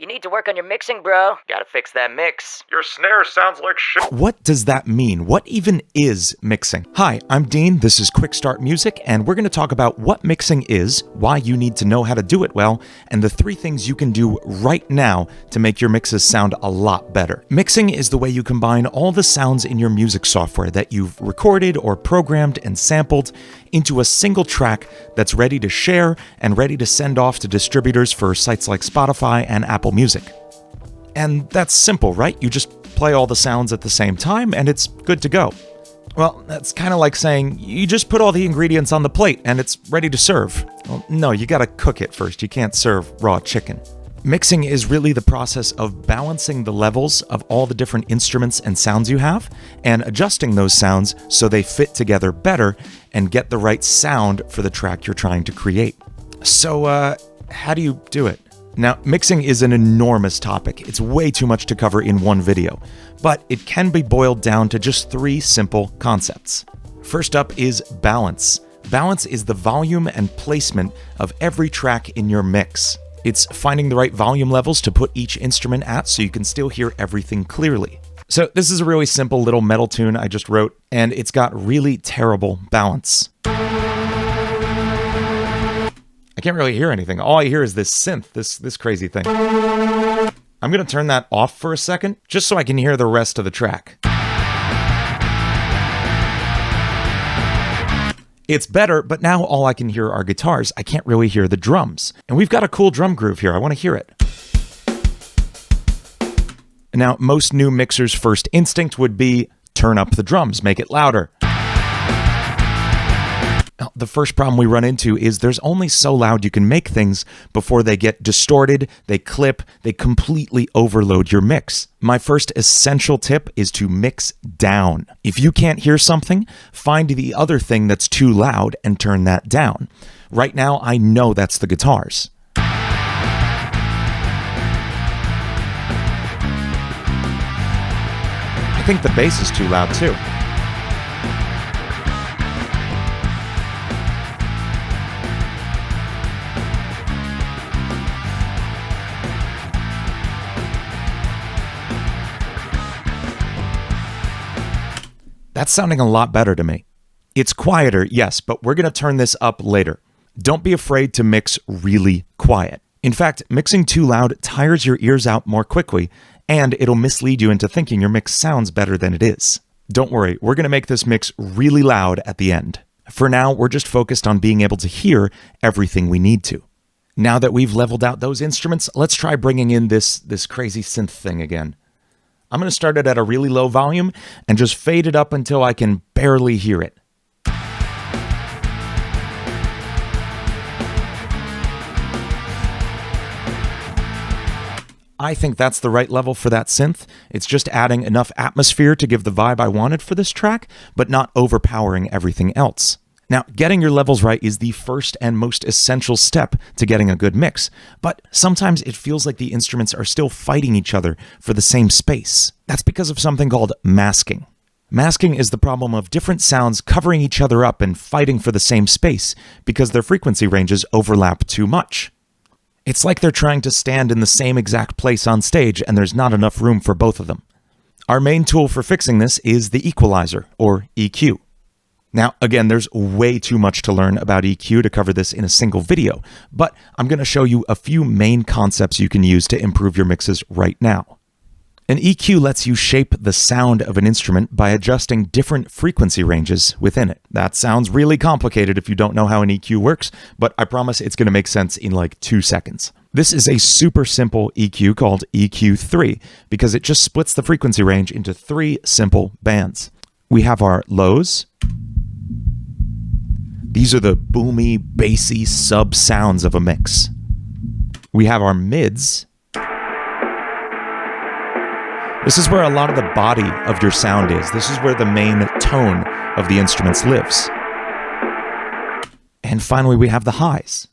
You need to work on your mixing, bro. Gotta fix that mix. Your snare sounds like shit. What does that mean? What even is mixing? Hi, I'm Dean, this is Quick Start Music, and we're going to talk about what mixing is, why you need to know how to do it well, and the 3 things you can do right now to make your mixes sound a lot better. Mixing is the way you combine all the sounds in your music software that you've recorded or programmed and sampled into a single track that's ready to share and ready to send off to distributors for sites like Spotify and Apple Music. And that's simple, right? You just play all the sounds at the same time and it's good to go. Well, that's kind of like saying you just put all the ingredients on the plate and it's ready to serve. Well, no, you gotta cook it first. You can't serve raw chicken. Mixing is really the process of balancing the levels of all the different instruments and sounds you have and adjusting those sounds so they fit together better and get the right sound for the track you're trying to create. So, how do you do it? Now, mixing is an enormous topic. It's way too much to cover in one video, but it can be boiled down to just 3 simple concepts. First up is balance. Balance is the volume and placement of every track in your mix. It's finding the right volume levels to put each instrument at so you can still hear everything clearly. So this is a really simple little metal tune I just wrote, and it's got really terrible balance. I can't really hear anything. All I hear is this synth, this crazy thing. I'm going to turn that off for a second, just so I can hear the rest of the track. It's better, but now all I can hear are guitars. I can't really hear the drums. And we've got a cool drum groove here. I want to hear it. Now, most new mixers' first instinct would be turn up the drums, make it louder. Now, the first problem we run into is there's only so loud you can make things before they get distorted, they clip, they completely overload your mix. My first essential tip is to mix down. If you can't hear something, find the other thing that's too loud and turn that down. Right now, I know that's the guitars. I think the bass is too loud too. That's sounding a lot better to me. It's quieter, yes, but we're going to turn this up later. Don't be afraid to mix really quiet. In fact, mixing too loud tires your ears out more quickly, and it'll mislead you into thinking your mix sounds better than it is. Don't worry, we're going to make this mix really loud at the end. For now, we're just focused on being able to hear everything we need to. Now that we've leveled out those instruments, let's try bringing in this crazy synth thing again. I'm going to start it at a really low volume and just fade it up until I can barely hear it. I think that's the right level for that synth. It's just adding enough atmosphere to give the vibe I wanted for this track, but not overpowering everything else. Now, getting your levels right is the first and most essential step to getting a good mix, but sometimes it feels like the instruments are still fighting each other for the same space. That's because of something called masking. Masking is the problem of different sounds covering each other up and fighting for the same space because their frequency ranges overlap too much. It's like they're trying to stand in the same exact place on stage and there's not enough room for both of them. Our main tool for fixing this is the equalizer, or EQ. Now, again, there's way too much to learn about EQ to cover this in a single video, but I'm going to show you a few main concepts you can use to improve your mixes right now. An EQ lets you shape the sound of an instrument by adjusting different frequency ranges within it. That sounds really complicated if you don't know how an EQ works, but I promise it's going to make sense in like 2 seconds. This is a super simple EQ called EQ3 because it just splits the frequency range into 3 simple bands. We have our lows. These are the boomy, bassy sub sounds of a mix. We have our mids. This is where a lot of the body of your sound is. This is where the main tone of the instruments lives. And finally, we have the highs.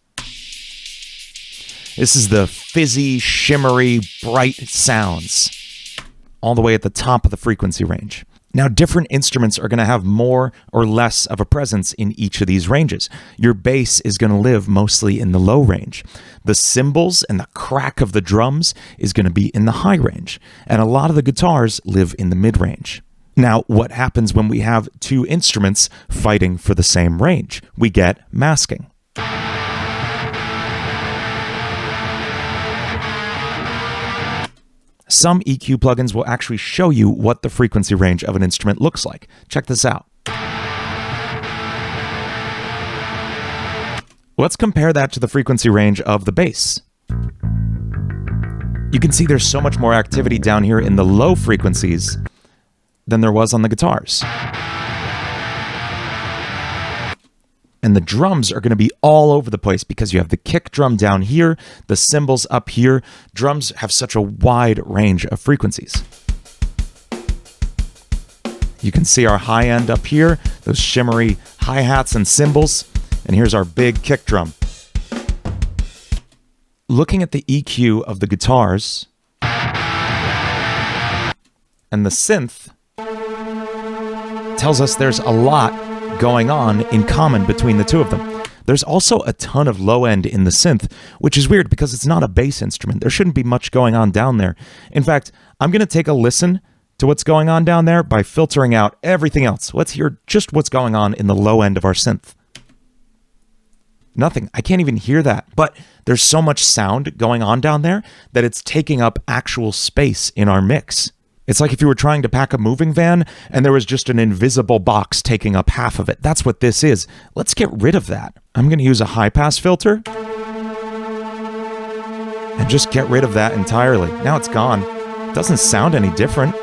This is the fizzy, shimmery, bright sounds, all the way at the top of the frequency range. Now, different instruments are going to have more or less of a presence in each of these ranges. Your bass is going to live mostly in the low range. The cymbals and the crack of the drums is going to be in the high range. And a lot of the guitars live in the mid range. Now, what happens when we have two instruments fighting for the same range? We get masking. Some EQ plugins will actually show you what the frequency range of an instrument looks like. Check this out. Let's compare that to the frequency range of the bass. You can see there's so much more activity down here in the low frequencies than there was on the guitars. And the drums are going to be all over the place because you have the kick drum down here, the cymbals up here. Drums have such a wide range of frequencies. You can see our high end up here, those shimmery hi-hats and cymbals. And here's our big kick drum. Looking at the EQ of the guitars and the synth tells us there's a lot going on in common between the two of them. There's also a ton of low end in the synth, which is weird because it's not a bass instrument. There shouldn't be much going on down there. In fact, I'm going to take a listen to what's going on down there by filtering out everything else. Let's hear just what's going on in the low end of our synth. Nothing. I can't even hear that. But there's so much sound going on down there that it's taking up actual space in our mix. It's like if you were trying to pack a moving van and there was just an invisible box taking up half of it. That's what this is. Let's get rid of that. I'm going to use a high-pass filter and just get rid of that entirely. Now it's gone. It doesn't sound any different.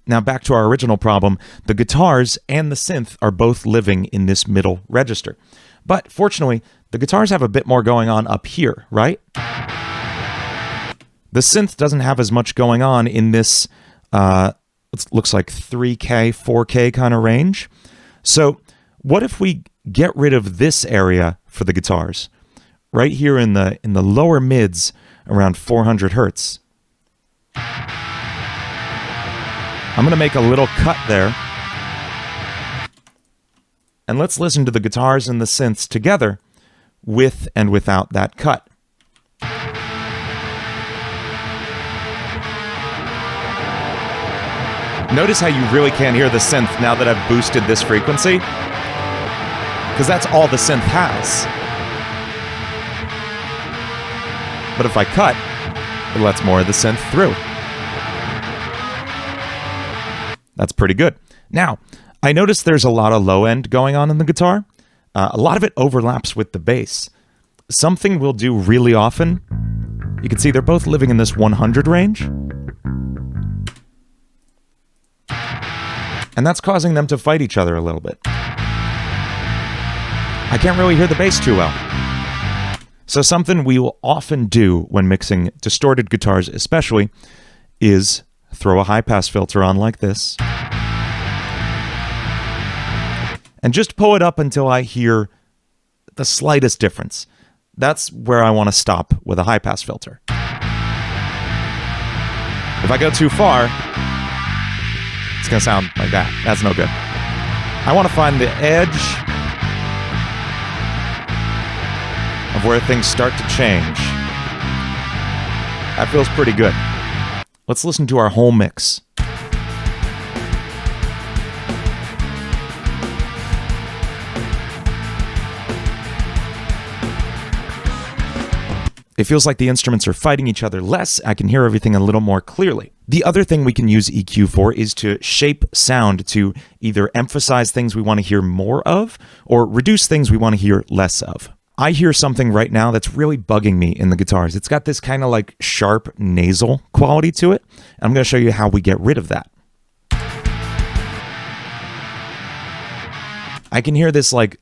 Now back to our original problem. The guitars and the synth are both living in this middle register. But fortunately, the guitars have a bit more going on up here, right? The synth doesn't have as much going on in this, it looks like 3K, 4K kind of range. So what if we get rid of this area for the guitars? Right here in the lower mids, around 400 hertz. I'm going to make a little cut there. And let's listen to the guitars and the synths together with and without that cut. Notice how you really can't hear the synth now that I've boosted this frequency? Because that's all the synth has. But if I cut, it lets more of the synth through. That's pretty good. Now, I noticed there's a lot of low end going on in the guitar. A lot of it overlaps with the bass. Something we'll do really often, you can see they're both living in this 100 range. And that's causing them to fight each other a little bit. I can't really hear the bass too well. So something we will often do when mixing distorted guitars especially is throw a high-pass filter on like this. And just pull it up until I hear the slightest difference. That's where I want to stop with a high-pass filter. If I go too far, it's going to sound like that. That's no good. I want to find the edge of where things start to change. That feels pretty good. Let's listen to our whole mix. It feels like the instruments are fighting each other less. I can hear everything a little more clearly. The other thing we can use EQ for is to shape sound to either emphasize things we want to hear more of or reduce things we want to hear less of. I hear something right now that's really bugging me in the guitars. It's got this kind of like sharp nasal quality to it. I'm going to show you how we get rid of that. I can hear this like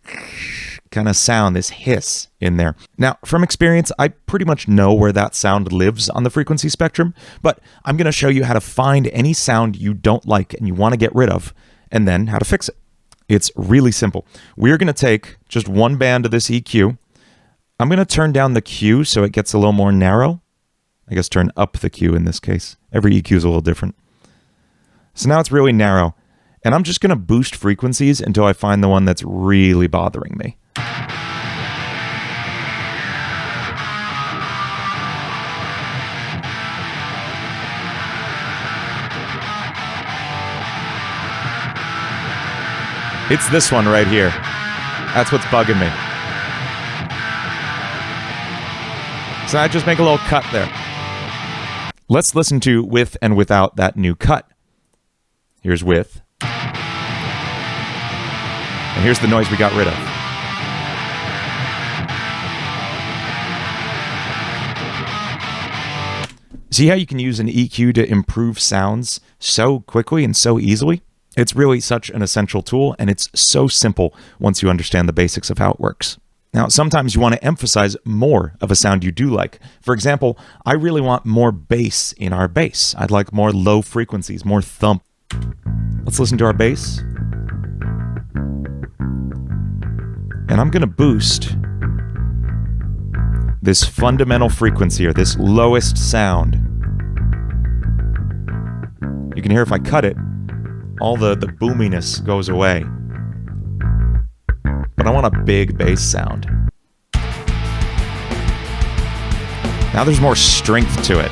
kind of sound, this hiss in there. Now, from experience, I pretty much know where that sound lives on the frequency spectrum, but I'm going to show you how to find any sound you don't like and you want to get rid of, and then how to fix it. It's really simple. We're going to take just one band of this EQ. I'm going to turn down the Q so it gets a little more narrow. I guess turn up the Q in this case. Every EQ is a little different. So now it's really narrow. And I'm just going to boost frequencies until I find the one that's really bothering me. It's this one right here. That's what's bugging me. So I just make a little cut there. Let's listen to with and without that new cut. Here's with. And here's the noise we got rid of. See how you can use an EQ to improve sounds so quickly and so easily? It's really such an essential tool, and it's so simple once you understand the basics of how it works. Now, sometimes you want to emphasize more of a sound you do like. For example, I really want more bass in our bass. I'd like more low frequencies, more thump. Let's listen to our bass. And I'm going to boost this fundamental frequency, or this lowest sound. You can hear if I cut it, all the boominess goes away. But I want a big bass sound. Now there's more strength to it.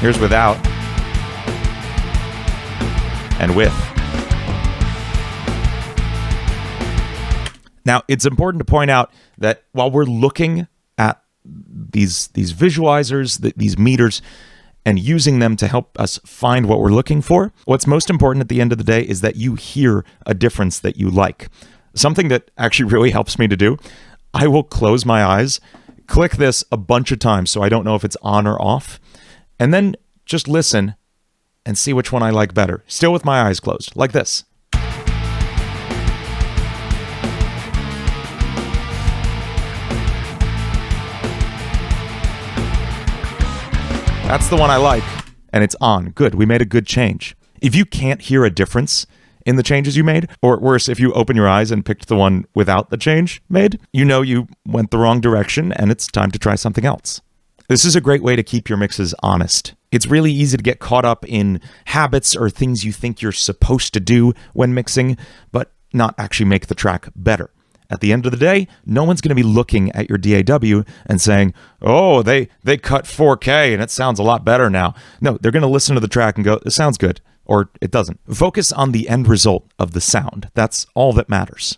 Here's without. And with. Now, it's important to point out that while we're looking at these visualizers, these meters, and using them to help us find what we're looking for, what's most important at the end of the day is that you hear a difference that you like. Something that actually really helps me to do, I will close my eyes, click this a bunch of times so I don't know if it's on or off, and then just listen and see which one I like better. Still with my eyes closed, like this. That's the one I like, and it's on. Good, we made a good change. If you can't hear a difference in the changes you made, or worse, if you open your eyes and picked the one without the change made, you know you went the wrong direction and it's time to try something else. This is a great way to keep your mixes honest. It's really easy to get caught up in habits or things you think you're supposed to do when mixing, but not actually make the track better. At the end of the day, no one's going to be looking at your DAW and saying, oh, they cut 4K and it sounds a lot better now. No, they're going to listen to the track and go, it sounds good, or it doesn't. Focus on the end result of the sound. That's all that matters.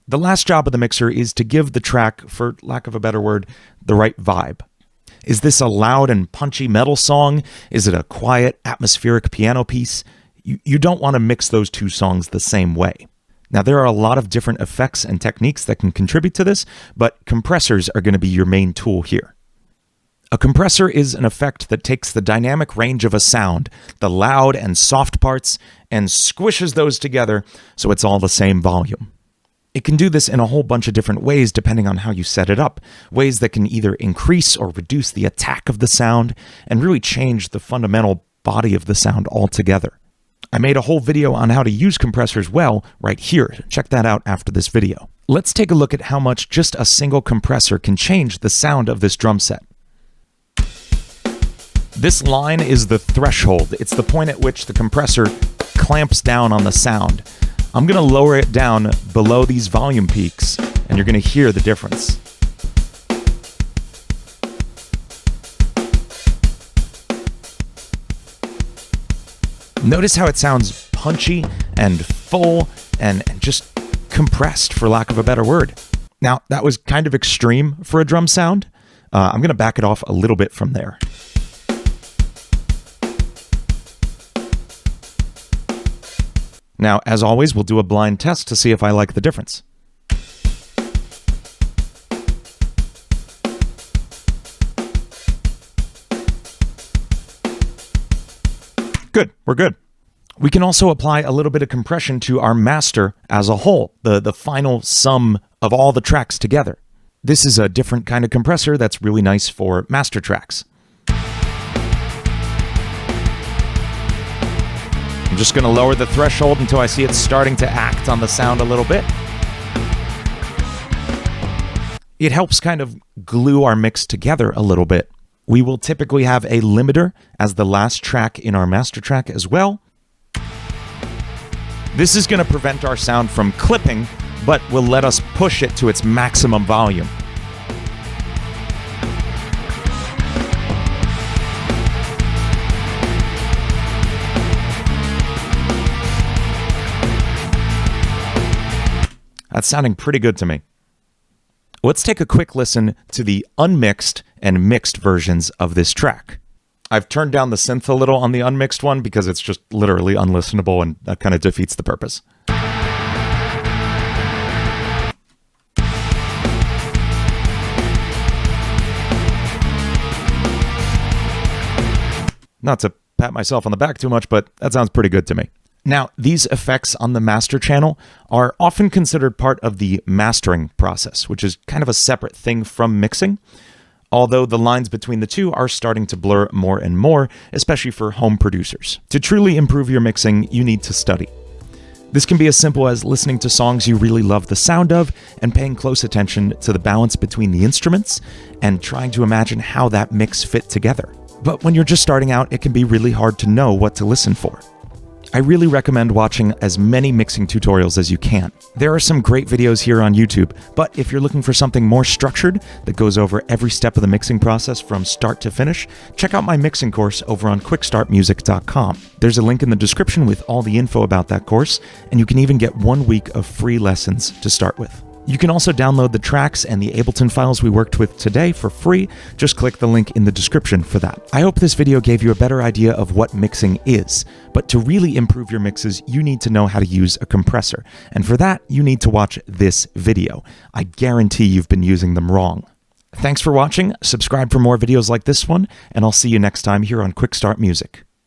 The last job of the mixer is to give the track, for lack of a better word, the right vibe. Is this a loud and punchy metal song? Is it a quiet, atmospheric piano piece? You don't want to mix those two songs the same way. Now, there are a lot of different effects and techniques that can contribute to this, but compressors are going to be your main tool here. A compressor is an effect that takes the dynamic range of a sound, the loud and soft parts, and squishes those together so it's all the same volume. It can do this in a whole bunch of different ways depending on how you set it up, ways that can either increase or reduce the attack of the sound and really change the fundamental body of the sound altogether. I made a whole video on how to use compressors well right here. Check that out after this video. Let's take a look at how much just a single compressor can change the sound of this drum set. This line is the threshold. It's the point at which the compressor clamps down on the sound. I'm going to lower it down below these volume peaks, and you're going to hear the difference. Notice how it sounds punchy and full and just compressed, for lack of a better word. Now, that was kind of extreme for a drum sound. I'm going to back it off a little bit from there. Now, as always, we'll do a blind test to see if I like the difference. Good, we're good. We can also apply a little bit of compression to our master as a whole, the final sum of all the tracks together. This is a different kind of compressor that's really nice for master tracks. I'm just going to lower the threshold until I see it starting to act on the sound a little bit. It helps kind of glue our mix together a little bit. We will typically have a limiter as the last track in our master track as well. This is going to prevent our sound from clipping, but will let us push it to its maximum volume. That's sounding pretty good to me. Let's take a quick listen to the unmixed and mixed versions of this track. I've turned down the synth a little on the unmixed one because it's just literally unlistenable and that kind of defeats the purpose. Not to pat myself on the back too much, but that sounds pretty good to me. Now, these effects on the master channel are often considered part of the mastering process, which is kind of a separate thing from mixing, although the lines between the two are starting to blur more and more, especially for home producers. To truly improve your mixing, you need to study. This can be as simple as listening to songs you really love the sound of and paying close attention to the balance between the instruments and trying to imagine how that mix fit together. But when you're just starting out, it can be really hard to know what to listen for. I really recommend watching as many mixing tutorials as you can. There are some great videos here on YouTube, but if you're looking for something more structured that goes over every step of the mixing process from start to finish, check out my mixing course over on quickstartmusic.com. There's a link in the description with all the info about that course, and you can even get 1 week of free lessons to start with. You can also download the tracks and the Ableton files we worked with today for free. Just click the link in the description for that. I hope this video gave you a better idea of what mixing is, but to really improve your mixes, you need to know how to use a compressor. And for that, you need to watch this video. I guarantee you've been using them wrong. Thanks for watching, subscribe for more videos like this one, and I'll see you next time here on Quick Start Music.